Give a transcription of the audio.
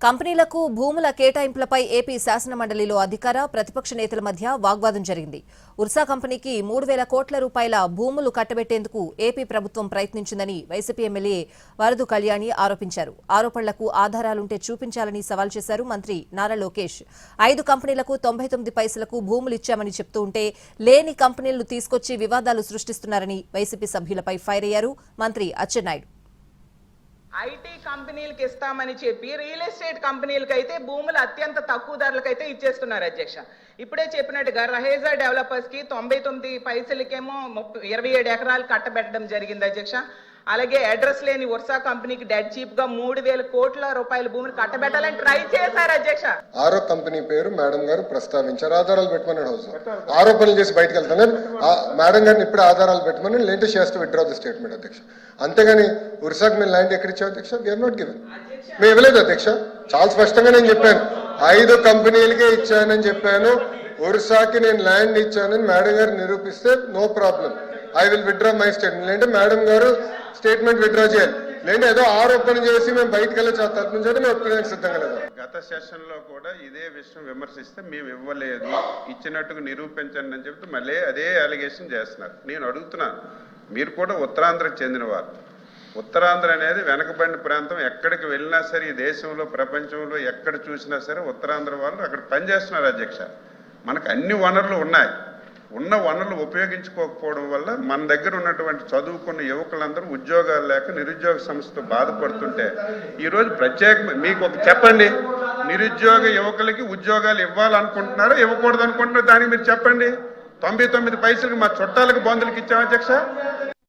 కంపెనీలకు భూముల కేటాయింపులపై ఏపీ శాసనమండలిలో అధికార ప్రతిపక్ష నేతల మధ్య వాగ్వాదం జరిగింది. ఉర్సా కంపెనీకి 3,000 కోట్ల రూపాయల భూములు కట్టబెట్టేందుకు ఏపీ ప్రభుత్వం ప్రయత్నించిందని వైసీపీ ఎమ్మెల్యే వరదు కళ్యాణి ఆరోపించారు. ఆరోపణలకు ఆధారాలుంటే చూపించాలని సవాల్ చేశారు మంత్రి నారా లోకేష్. 5 కంపెనీలకు 99 పైసలకు భూములు ఇచ్చామని చెప్తూ ఉంటే లేని కంపెనీలను తీసుకొచ్చి వివాదాలు సృష్టిస్తున్నారని వైసీపీ సభ్యులపై ఫైర్ అయ్యారు మంత్రి అచ్చెన్నాయుడు. ఐటీ కంపెనీలకు ఇస్తామని చెప్పి రియల్ ఎస్టేట్ కంపెనీలకు అయితే భూములు అత్యంత తక్కువ ధరలకైతే ఇచ్చేస్తున్నారు అధ్యక్ష. ఇప్పుడే చెప్పినట్టుగా రహేజా డెవలపర్స్ కి 99 పైసలకేమో 27 ఎకరాలు కట్టబెట్టడం జరిగింది అధ్యక్ష. అలాగే అడ్రస్ లేని ఉర్సా కంపెనీకి డెడ్ చీప్ గా 3,000 కోట్ల రూపాయల భూమిని కట్టబెట్టాలని ట్రై చేశారు అధ్యక్ష. ఆరో కంపెనీ పేరు మేడం గారు ప్రస్తావించారు. ఆధారాలు పెట్టమన్నాడు హౌస్ ఆరోపణలు చేసి బయటకు వెళ్తాను. మేడం గారిని ఇప్పుడు ఆధారాలు పెట్టమని లేటెస్ట్ చేస్తూ విత్డ్రా ది స్టేట్మెంట్ అధ్యక్ష. అంతేగాని ఉర్సాకు మేము ల్యాండ్ ఎక్కడ ఇచ్చాం అధ్యక్ష? We're not given. మేము ఇవ్వలేదు అధ్యక్ష. చాలా స్పష్టంగా నేను చెప్పాను, 5 కంపెనీలకే ఇచ్చానని చెప్పాను. ఉర్సాకి నేను ల్యాండ్ ఇచ్చానని మేడం గారు నిరూపిస్తే no problem, I will withdraw my statement. లేదంటే మేడం గారు స్టేట్మెంట్ విత్డ్రా చేయాలి. లేదంటే ఏదో ఆరోపణ చేసి మేము బయటకు వెళ్ళి తరపుంచడం మేము ఒప్పుకోవడానికి సిద్ధంగా లేదు. గత సెషన్ లో కూడా ఇదే విషయం విమర్శిస్తే మేము ఇవ్వలేదు, ఇచ్చినట్టుగా నిరూపించండి అని చెప్తే మళ్ళీ అదే అలిగేషన్ చేస్తున్నారు. నేను అడుగుతున్నాను, మీరు కూడా ఉత్తరాంధ్రకు చెందినవారు. ఉత్తరాంధ్ర అనేది వెనకబడిన ప్రాంతం. ఎక్కడికి వెళ్ళినా సరే ఈ దేశంలో ప్రపంచంలో ఎక్కడ చూసినా సరే ఉత్తరాంధ్ర వాళ్ళు అక్కడ పనిచేస్తున్నారు అధ్యక్ష. మనకు అన్ని వనరులు ఉన్నాయి. ఉన్న వనరులు ఉపయోగించుకోకపోవడం వల్ల మన దగ్గర ఉన్నటువంటి చదువుకున్న యువకులందరూ ఉద్యోగాలు లేక నిరుద్యోగ సమస్యతో బాధపడుతుంటే ఈరోజు ప్రత్యేక మీకు ఒక చెప్పండి, నిరుద్యోగ యువకులకి ఉద్యోగాలు ఇవ్వాలనుకుంటున్నారా ఇవ్వకూడదు అనుకుంటున్నారా? దానికి మీరు చెప్పండి. 99 పైసలకి మా చుట్టాలకు బంధువులకి ఇచ్చాం అధ్యక్ష.